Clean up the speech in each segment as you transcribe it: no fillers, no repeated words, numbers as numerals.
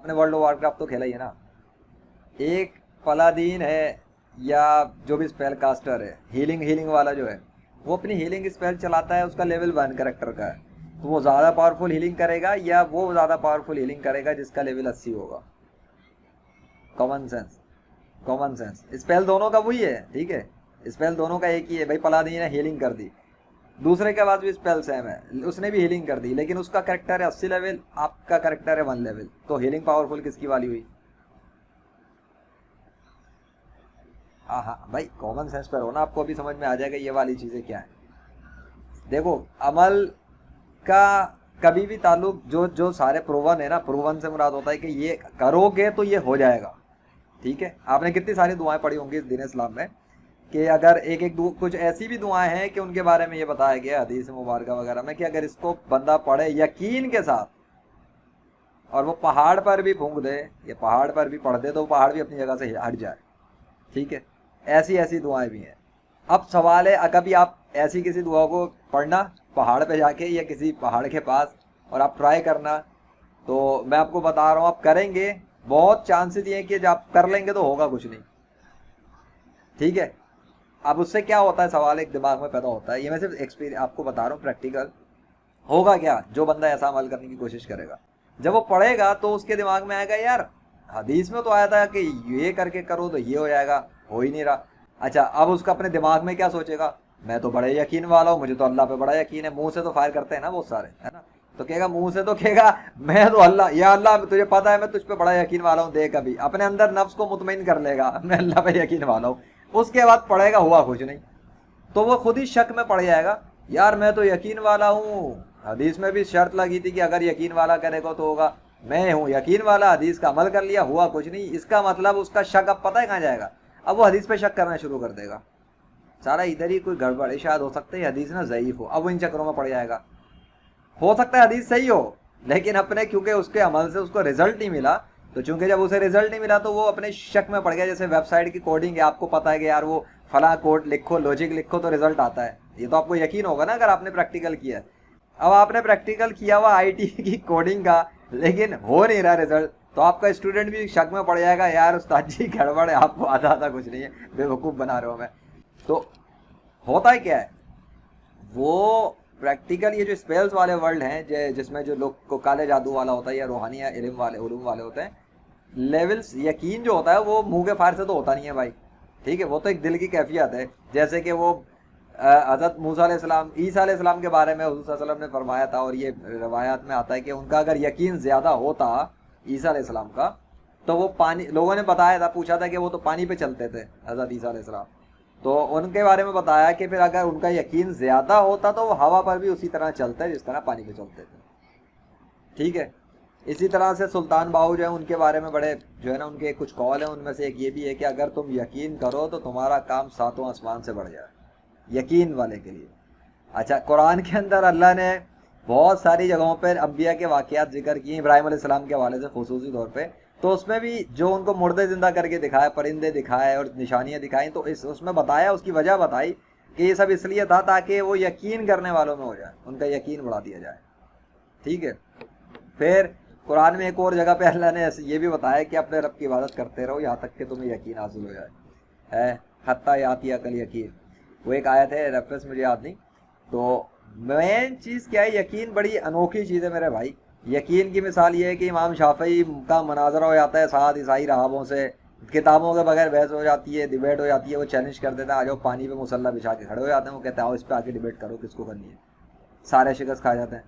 आपने world of Warcraft तो खेला ही है ना। एक पलादीन है या जो भी स्पेल कास्टर है, हीलिंग हीलिंग वाला जो है, वो अपनी हीलिंग स्पेल चलाता है, उसका लेवल 1 करेक्टर का है, तो वो ज़्यादा पावरफुल हीलिंग करेगा या वो ज़्यादा पावरफुल हीलिंग करेगा जिसका लेवल 80 होगा। Common sense, common sense. Spell दोनों का वही है, ठीक है, स्पेल दोनों का एक ही है भाई। पलादीन ने हीलिंग कर दी, दूसरे के पास भी स्पेल सेम है, उसने भी हीलिंग कर दी, लेकिन उसका करेक्टर है 80 लेवल, आपका करेक्टर है 1 लेवल, तो हीलिंग पावरफुल किसकी वाली हुई? हाँ हाँ भाई, कॉमन सेंस पर हो ना, आपको अभी समझ में आ जाएगा ये वाली चीज़ें क्या है। देखो, अमल का कभी भी ताल्लुक, जो जो सारे प्रूवन है ना, प्रूवन से मुराद होता है कि ये करोगे तो ये हो जाएगा, ठीक है। आपने कितनी सारी दुआएं पढ़ी होंगी इस दीन इस्लाम में, कि अगर एक एक कुछ ऐसी भी दुआएं हैं कि उनके बारे में ये बताया गया हदीस मुबारक वगैरह में कि अगर इसको बंदा पढ़े यकीन के साथ, और वो पहाड़ पर भी फूंक दे या पहाड़ पर भी पढ़ दे, तो पहाड़ भी अपनी जगह से हट जाए, ठीक है। ऐसी ऐसी दुआएं भी हैं। अब सवाल है, कभी आप ऐसी किसी दुआ को पढ़ना पहाड़ पे जाके या किसी पहाड़ के पास, और आप ट्राई करना, तो मैं आपको बता रहा हूँ आप करेंगे, बहुत चांसेस ये हैं कि जब आप कर लेंगे तो होगा कुछ नहीं, ठीक है। अब उससे क्या होता है, सवाल एक दिमाग में पैदा होता है, ये मैं सिर्फ एक्सपीरियंस आपको बता रहा हूँ, प्रैक्टिकल होगा क्या जो बंदा ऐसा अमल करने की कोशिश करेगा। जब वो पढ़ेगा तो उसके दिमाग में आएगा, यार हदीस में तो आया था कि ये करके करो तो ये हो जाएगा, हो ही नहीं रहा। अच्छा, अब उसका अपने दिमाग में क्या सोचेगा, मैं तो बड़े यकीन वाला हूँ, मुझे तो अल्लाह पे बड़ा यकीन है। मुंह से तो फायर करते हैं ना बहुत सारे, है ना, तो कहेगा मुंह से तो कहेगा मैं तो अल्लाह, या अल्लाह तुझे पता है मैं तुझ पे बड़ा यकीन वाला हूँ, देख अभी अपने अंदर नफ्स को मुतमईन कर लेगा, मैं अल्लाह पे यकीन वाला हूँ। उसके बाद पढ़ेगा, हुआ कुछ नहीं, तो वो खुद ही शक में पड़ जाएगा, यार मैं तो यकीन वाला हूँ, हदीस में भी शर्त लगी थी कि अगर यकीन वाला करेगा तो होगा, मैं हूँ यकीन वाला, हदीस का अमल कर लिया, हुआ कुछ नहीं। इसका मतलब उसका शक अब पता है कहाँ जाएगा, अब वो हदीस पे शक करना शुरू कर देगा, सारा इधर ही कोई गड़बड़ है, शायद हो सकता है हदीस ना ज़ईफ हो, अब वो इन चक्करों में पड़ जाएगा। हो सकता है हदीस सही हो, लेकिन अपने क्योंकि उसके अमल से उसको रिजल्ट नहीं मिला, तो चूंकि जब उसे रिजल्ट नहीं मिला तो वो अपने शक में पड़ गया। जैसे वेबसाइट की कोडिंग है, आपको पता है कि यार वो फला कोड लिखो, लॉजिक लिखो तो रिजल्ट आता है, ये तो आपको यकीन होगा ना अगर आपने प्रैक्टिकल किया है। अब आपने प्रैक्टिकल किया हुआ आईटी की कोडिंग का, लेकिन हो नहीं रहा रिजल्ट, तो आपका स्टूडेंट भी शक में पड़ जाएगा, यार उस्ताद जी गड़बड़ है, आपको आधा आधा कुछ नहीं है, बेवकूफ़ बना रहे हो मैं। तो होता है क्या है, वो प्रैक्टिकल ये जो स्पेल्स वाले वर्ल्ड हैं, जिसमें जो लोग को काले जादू वाला होता है या रूहानी या इल्म वाले उलूम वाले होते हैं, लेवल्स यकीन जो होता है वो मुंह के फायर से तो होता नहीं है भाई, ठीक है, वो तो एक दिल की कैफियत है। जैसे कि वो हज़रत मूसा अलैहिस्सलाम, ईसा अलैहिस्सलाम के बारे में हुज़ूर सल्लल्लाहु अलैहि वसल्लम ने फरमाया था, और ये रवायात में आता है कि उनका अगर यकीन ज़्यादा होता ईसा अलैहिस्सलाम का, तो वो पानी, लोगों ने बताया था, पूछा था कि वो तो पानी पे चलते थे हज़रत ईसा अलैहिस्सलाम, तो उनके बारे में बताया कि फिर अगर उनका यकीन ज़्यादा होता तो वो हवा पर भी उसी तरह चलते जिस तरह पानी पे चलते थे, ठीक है। इसी तरह से सुल्तान बाहू जो है उनके बारे में बड़े जो है ना, उनके कुछ कौल हैं, उनमें से एक ये भी है कि अगर तुम यकीन करो तो तुम्हारा काम सातों आसमान से बढ़ जाए, यकीन वाले के लिए। अच्छा, कुरान के अंदर अल्लाह ने बहुत सारी जगहों पर अम्बिया के वाक़यात जिक्र किए, इब्राहिम अलैहिस्सलाम के हवाले से खुसूसी तौर पे, तो उसमें भी जो उनको मुर्दे जिंदा करके दिखाया, परिंदे दिखाए और निशानियाँ दिखाई, तो इस उसमें बताया, उसकी वजह बताई कि ये सब इसलिए था ताकि वो यकीन करने वालों में हो जाए, उनका यकीन बढ़ा दिया जाए, ठीक है। फिर कुरान में एक और जगह पे अल्लाह ने ये भी बताया कि अपने रब की इबादत करते रहो यहाँ तक कि तुम्हें यकीन हासिल हो जाए, है हत्ता यातिया कल यकीन, वो एक आयत है, रेफरेंस मुझे याद नहीं। तो मेन चीज़ क्या है, यकीन बड़ी अनोखी चीज़ है मेरे भाई। यकीन की मिसाल ये है कि इमाम शाफई का मनाजरा हो जाता है 7 ईसाई राहबों से, किताबों के बगैर बहस हो जाती है, डिबेट हो जाती है, वो चैलेंज कर देते हैं, आ जाओ पानी पे मुसल्ला बिछा के खड़े हो जाते हैं, वो कहते हैं आओ इस पर आके डिबेट करो किसको करनी है, सारे शिकस्त खा जाते हैं।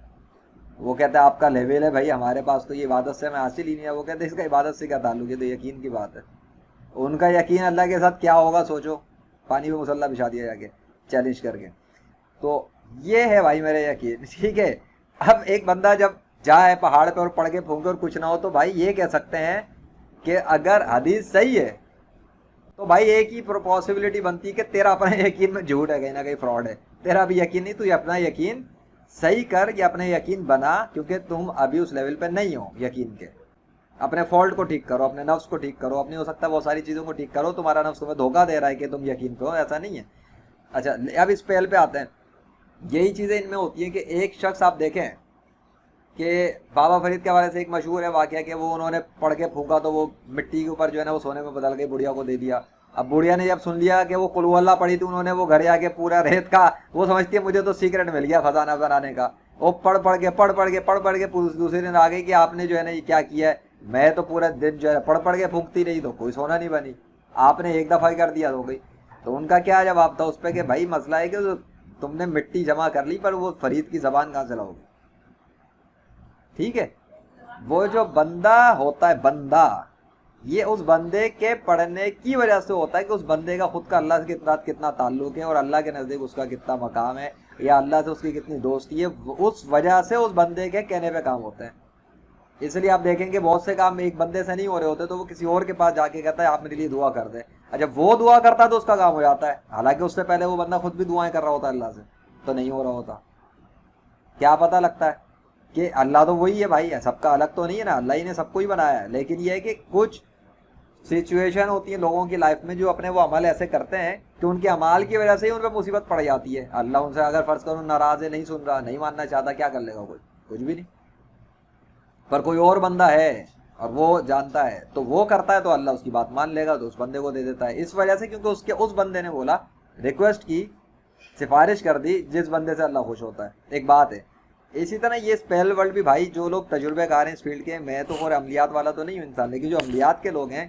वो कहते हैं आपका लेवल है भाई, हमारे पास तो ये इबादत से हमें हासिल ही नहीं है। वो कहते हैं इसका इबादत से क्या ताल्लुक है, तो यकीन की बात है। उनका यकीन अल्लाह के साथ क्या होगा सोचो, पानी में मुसल्ला बिछा दिया जाके चैलेंज करके। तो ये है भाई मेरे यकीन, ठीक है। अब एक बंदा जब जाए पहाड़ पे और पढ़ के फूंके और कुछ ना हो, तो भाई ये कह सकते हैं कि अगर हदीस सही है तो भाई एक ही पॉसिबिलिटी बनती है कि तेरा अपना यकीन में झूठ है, कहीं ना कहीं फ्रॉड है, तेरा भी यकीन नहीं, तू अपना यकीन सही कर या अपने यकीन बना, क्योंकि तुम अभी उस लेवल पे नहीं हो यकीन के। अपने फॉल्ट को ठीक करो, अपने नफ्स को ठीक करो, अपनी हो सकता है बहुत सारी चीज़ों को ठीक करो, तुम्हारा नफ्स तुम्हें धोखा दे रहा है कि तुम यकीन पे हो, ऐसा नहीं है। अच्छा, अब इस पहल पे आते हैं, यही चीज़ें इनमें होती हैं कि एक शख्स आप देखें कि बाबा फरीद के हवाले से एक मशहूर है वाकया कि वो उन्होंने पढ़ के फूका तो वो मिट्टी के ऊपर जो है ना वो सोने में बदल के बुढ़िया को दे दिया। अब बुढ़िया ने जब सुन लिया कि वो कुल हु अल्लाह पढ़ी थी उन्होंने, वो घर आके पूरा रेत का, वो समझती है मुझे तो सीक्रेट मिल गया खजाना बनाने का। वो पढ़ पढ़ के दूसरे दिन आ गई कि आपने जो है ना ये क्या किया है। मैं तो पूरा दिन जो है पढ़ के फूकती रही तो कोई सोना नहीं बनी, आपने एक दफा ही कर दिया हो गई। तो उनका क्या जवाब था उस पर कि भाई मसला है कि तुमने मिट्टी जमा कर ली पर वो फरीद की जबान कहाँ से लाओगे। ठीक है, वो जो बंदा होता है, बंदा, ये उस बंदे के पढ़ने की वजह से होता है कि उस बंदे का खुद का अल्लाह से कितना कितना ताल्लुक है और अल्लाह के नज़दीक उसका कितना मकाम है या अल्लाह से उसकी कितनी दोस्ती है, उस वजह से उस बंदे के कहने पे काम होते हैं। इसलिए आप देखेंगे बहुत से काम एक बंदे से नहीं हो रहे होते तो वो किसी और के पास जाके कहता है आप मेरे लिए दुआ कर दे। अच्छा, वो दुआ करता है तो उसका काम हो जाता है, हालांकि उससे पहले वो बंदा खुद भी दुआएं कर रहा होता है अल्लाह से, तो नहीं हो रहा होता। क्या पता लगता है कि अल्लाह तो वही है भाई, सबका अलग तो नहीं है ना, अल्लाह ही ने सबको ही बनाया है। लेकिन यह है कि कुछ सिचुएशन होती है लोगों की लाइफ में जो अपने वो अमल ऐसे करते हैं कि उनके अमाल की वजह से ही उन पर मुसीबत पड़ जाती है। अल्लाह उनसे अगर फर्ज करूँ नाराज है, नहीं सुन रहा, नहीं मानना चाहता, क्या कर लेगा कोई? कुछ भी नहीं। पर कोई और बंदा है और वो जानता है तो वो करता है तो अल्लाह उसकी बात मान लेगा, तो उस बंदे को दे देता है। इस वजह से क्योंकि उसके उस बंदे ने बोला, रिक्वेस्ट की, सिफारिश कर दी, जिस बंदे से अल्लाह खुश होता है। एक बात है। इसी तरह ये स्पेल वर्ल्ड भी भाई, जो लोग तजुर्बेकार हैं इस फील्ड के, मैं तो और अमलियात वाला तो नहीं हूँ इंसान, लेकिन जो अमलियात के लोग हैं,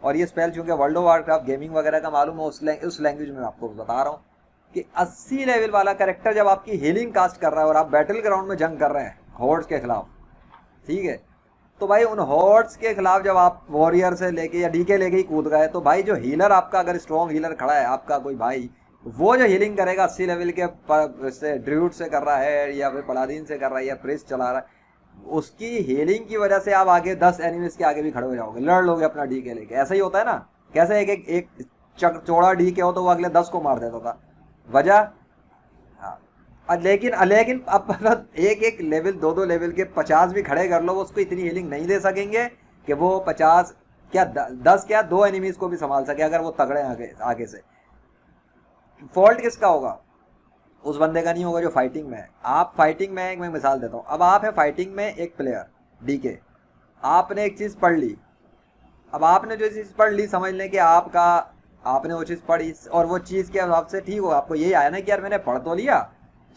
और ये स्पेल चूंकि वर्ल्ड ऑफ वारक्राफ्ट गेमिंग वगैरह का मालूम है, उस लैंग्वेज में आपको बता रहा हूँ कि 80 लेवल वाला कैरेक्टर जब आपकी हीलिंग कास्ट कर रहा है और आप बैटल ग्राउंड में जंग कर रहे हैं हॉर्ड्स के खिलाफ, ठीक है, तो भाई उन हॉर्ड्स के खिलाफ जब आप वॉरियर से लेके या डीके लेके ही कूद गए, तो भाई जो हीलर आपका, अगर स्ट्रॉन्ग हीलर खड़ा है आपका कोई भाई, वो जो हीलिंग करेगा 80 लेवल के से ड्रूड से कर रहा है या फिर पलादीन से कर रहा है या प्रिस्ट चला रहा है, उसकी हीलिंग की वजह से आप आगे 10 एनिमीज के आगे भी खड़े हो जाओगे, लड़ लोगे अपना डीके लेके। ऐसा ही होता है ना, कैसे एक चौड़ा डीके हो तो वो अगले 10 को मार देता था, वजह। हाँ, लेकिन अब एक लेवल, दो लेवल के 50 भी खड़े कर लो, वो उसको इतनी हीलिंग नहीं दे सकेंगे कि वो 50 क्या 10 क्या 2 एनिमीज को भी संभाल सके अगर वो तगड़े आगे से। फॉल्ट किसका होगा? उस बंदे का नहीं होगा जो फाइटिंग में है। आप फाइटिंग में, मैं मिसाल देता हूँ, अब आप है फाइटिंग में एक प्लेयर डीके, आपने एक चीज़ पढ़ ली, अब आपने जो चीज़ पढ़ ली, समझ लें कि आपने वो चीज़ पढ़ी और वो चीज़ के हिसाब से ठीक हो, आपको यही आया ना कि यार मैंने पढ़ तो लिया,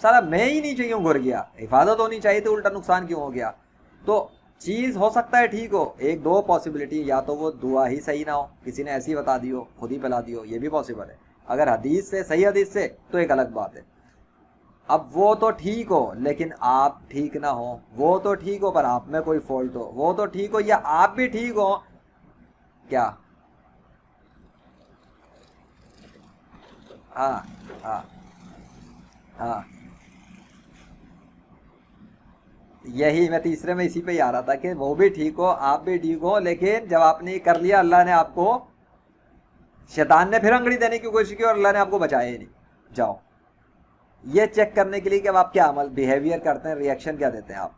सारा मैं ही नीचे क्यों घुर गया, हिफाजत होनी चाहिए थी, उल्टा नुकसान क्यों हो गया। तो चीज़ हो सकता है ठीक हो, एक दो पॉसिबिलिटी, या तो वो दुआ ही सही ना हो, किसी ने ऐसी बता दी हो, खुद ही पिला दी हो, ये भी पॉसिबल है। अगर हदीस से, सही हदीस से, तो एक अलग बात है। अब वो तो ठीक हो लेकिन आप ठीक ना हो, वो तो ठीक हो पर आप में कोई फॉल्ट हो, वो तो ठीक हो या आप भी ठीक हो, क्या? हाँ हाँ हाँ, यही मैं तीसरे में इसी पे ही आ रहा था कि वो भी ठीक हो, आप भी ठीक हो, लेकिन जब आपने ये कर लिया, अल्लाह ने आपको, शैतान ने फिर अंगड़ी देने की कोशिश की और अल्लाह ने आपको बचाया ही नहीं। जाओ, ये चेक करने के लिए कि अब आप क्या अमल बिहेवियर करते हैं, रिएक्शन क्या देते हैं आप।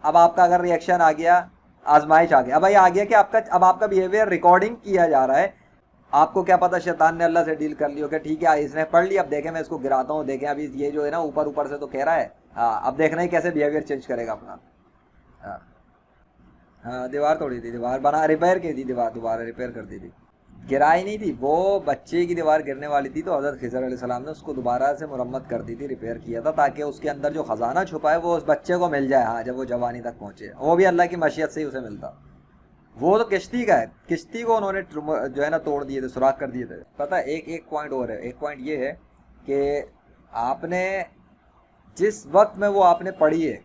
अब आपका अगर रिएक्शन आ गया, आजमाइश आ गया, अब भाई आ गया कि आपका बिहेवियर रिकॉर्डिंग किया जा रहा है, आपको क्या पता शैतान ने अल्लाह से डील कर ली हो कि ठीक है इसने पढ़ लिया, अब देखें मैं इसको गिराता हूँ, देखें अभी ये जो है ना ऊपर से तो कह रहा है, हाँ अब देखना ही कैसे बिहेवियर चेंज करेगा अपना। हाँ हाँ, दीवार तोड़ी थी, दीवार बना रिपेयर की थी, दीवार दोबारा रिपेयर कर दी थी, गिराई नहीं थी, वो बच्चे की दीवार गिरने वाली थी तो हज़रत खिज़र अलैहिस्सलाम ने उसको दोबारा से मुरम्मत कर दी थी, रिपेयर किया था, ताकि उसके अंदर जो ख़जाना छुपा है वो उस बच्चे को मिल जाए। हाँ, जब वो जवानी तक पहुँचे, वो भी अल्लाह की मशीयत से ही उसे मिलता। वो तो किश्ती का है, किश्ती को उन्होंने जो है ना तोड़ दिए थे, सुराख कर दिए थे। पता है एक पॉइंट और है, एक पॉइंट ये है कि आपने जिस वक्त में वो आपने पढ़ी है,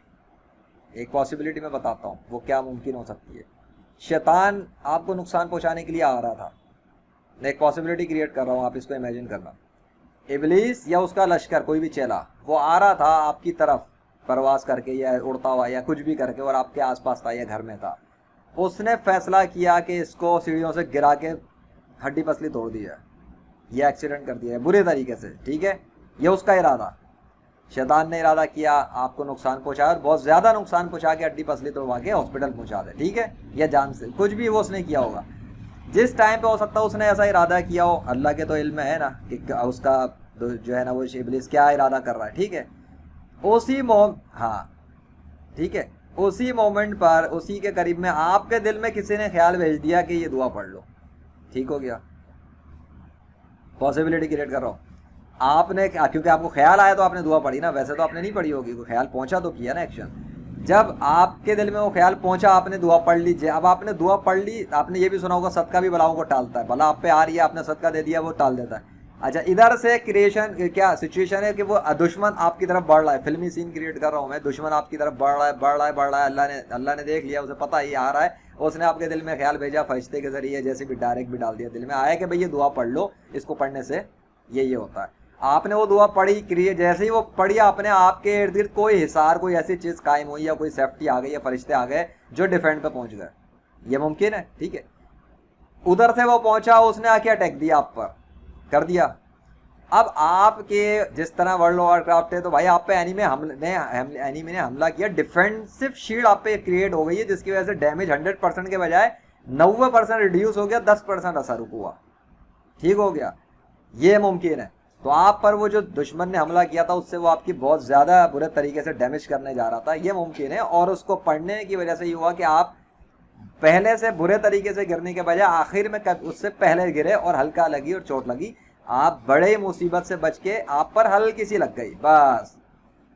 एक पॉसिबिलिटी मैं बताता हूँ वो क्या मुमकिन हो सकती है। शैतान आपको नुकसान पहुँचाने के लिए आ रहा था, मैं एक पॉसिबिलिटी क्रिएट कर रहा हूँ, आप इसको इमेजिन करना। इब्लीस या उसका लश्कर, कोई भी चेला, वो आ रहा था आपकी तरफ परवास करके या उड़ता हुआ या कुछ भी करके, और आपके आसपास था या घर में था। उसने फैसला किया कि इसको सीढ़ियों से गिरा के हड्डी पसली तोड़ दी है, यह एक्सीडेंट कर दिया है बुरे तरीके से, ठीक है, ये उसका इरादा। शैतान ने इरादा किया आपको नुकसान पहुँचाया और बहुत ज़्यादा नुकसान पहुँचा के हड्डी पसली तोड़वा के हॉस्पिटल पहुँचा दे, ठीक है, या जान से कुछ भी वो उसने किया होगा। जिस टाइम पे हो सकता है उसने ऐसा इरादा किया हो, अल्लाह के तो इल्म है ना कि उसका जो है ना वो इब्लीस क्या इरादा कर रहा है, ठीक है, उसी हाँ ठीक है, उसी मोमेंट पर, उसी के करीब में आपके दिल में किसी ने ख्याल भेज दिया कि ये दुआ पढ़ लो, ठीक हो गया। पॉसिबिलिटी क्रिएट कर रहा हूँ। आपने, क्योंकि आपको ख्याल आया तो आपने दुआ पढ़ी ना, वैसे तो आपने नहीं पढ़ी होगी, कोई ख्याल पहुंचा तो किया ना एक्शन। जब आपके दिल में वो ख्याल पहुंचा, आपने दुआ पढ़ लीजिए। अब आपने दुआ पढ़ ली, आपने ये भी सुना होगा सदका भी बलाओं को टालता है, भला आप पे आ रही है, आपने सदका दे दिया, वो टाल देता है। अच्छा, इधर से क्रिएशन क्या सिचुएशन है कि वो दुश्मन आपकी तरफ बढ़ रहा है, फिल्मी सीन क्रिएट कर रहा हूँ मैं, दुश्मन आपकी तरफ बढ़ रहा है, बढ़ रहा है, बढ़ रहा है। अल्लाह ने देख लिया, उसे पता ही आ रहा है, उसने आपके दिल में ख्याल भेजा फरिश्ते के जरिए, जैसे भी डायरेक्ट भी डाल दिया दिल में, आया कि भाई ये दुआ पढ़ लो, इसको पढ़ने से ये होता है। आपने वो दुआ पढ़ी, क्रिए जैसे ही वो पढ़ी आपने, आपके इर्द गिर्द कोई हिसार, कोई ऐसी चीज कायम हुई या कोई सेफ्टी आ गई या फरिश्ते आ गए जो डिफेंड पे पहुंच गए, ये मुमकिन है, ठीक है। उधर से वो पहुंचा, उसने आके अटैक दिया आप पर, कर दिया। अब आपके जिस तरह वर्ल्ड ऑफ वारक्राफ्ट है, तो भाई आप पे एनिमी ने हमला किया, डिफेंसिव शील्ड आप पे क्रिएट हो गई है, जिसकी वजह से डैमेज 100% के बजाय 90% रिड्यूस हो गया, 10% असर हुआ, ठीक हो गया, ये मुमकिन है। तो आप पर वो जो दुश्मन ने हमला किया था, उससे वो आपकी बहुत ज्यादा बुरे तरीके से डैमेज करने जा रहा था, ये मुमकिन है। और उसको पढ़ने की वजह से ये हुआ कि आप पहले से बुरे तरीके से गिरने के बजाय आखिर में उससे पहले गिरे और हल्का लगी और चोट लगी, आप बड़े मुसीबत से बच के आप पर हल्की सी लग गई बस,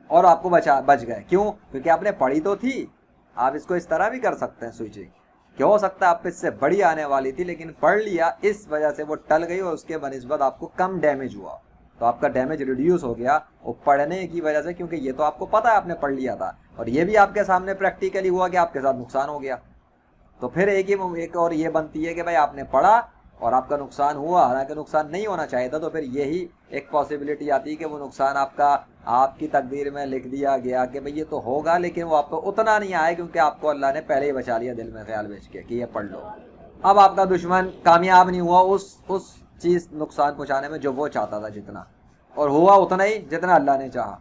और आपको बच गए। क्यों? क्योंकि आपने पढ़ी तो थी। आप इसको इस तरह भी कर सकते हैं स्विचिंग, क्या हो सकता है आप इससे बड़ी आने वाली थी, लेकिन पढ़ लिया, इस वजह से वो टल गई और उसके बनिस्बत आपको कम डैमेज हुआ, तो आपका डैमेज रिड्यूस हो गया वो पढ़ने की वजह से, क्योंकि ये तो आपको पता है आपने पढ़ लिया था, और ये भी आपके सामने प्रैक्टिकली हुआ कि आपके साथ नुकसान हो गया। तो फिर एक और ये बनती है कि भाई आपने पढ़ा और आपका नुकसान हुआ, हालांकि नुकसान नहीं होना चाहिए था, तो फिर यही एक पॉसिबिलिटी आती है कि वो नुकसान आपकी तकदीर में लिख दिया गया कि भाई ये तो होगा, लेकिन वो आपको उतना नहीं आया, क्योंकि आपको अल्लाह ने पहले ही बचा लिया दिल में ख्याल भेज के कि ये पढ़ लो। अब आपका दुश्मन कामयाब नहीं हुआ उस चीज नुकसान पहुंचाने में जो वो चाहता था जितना, और हुआ उतना ही जितना अल्लाह ने चाहा।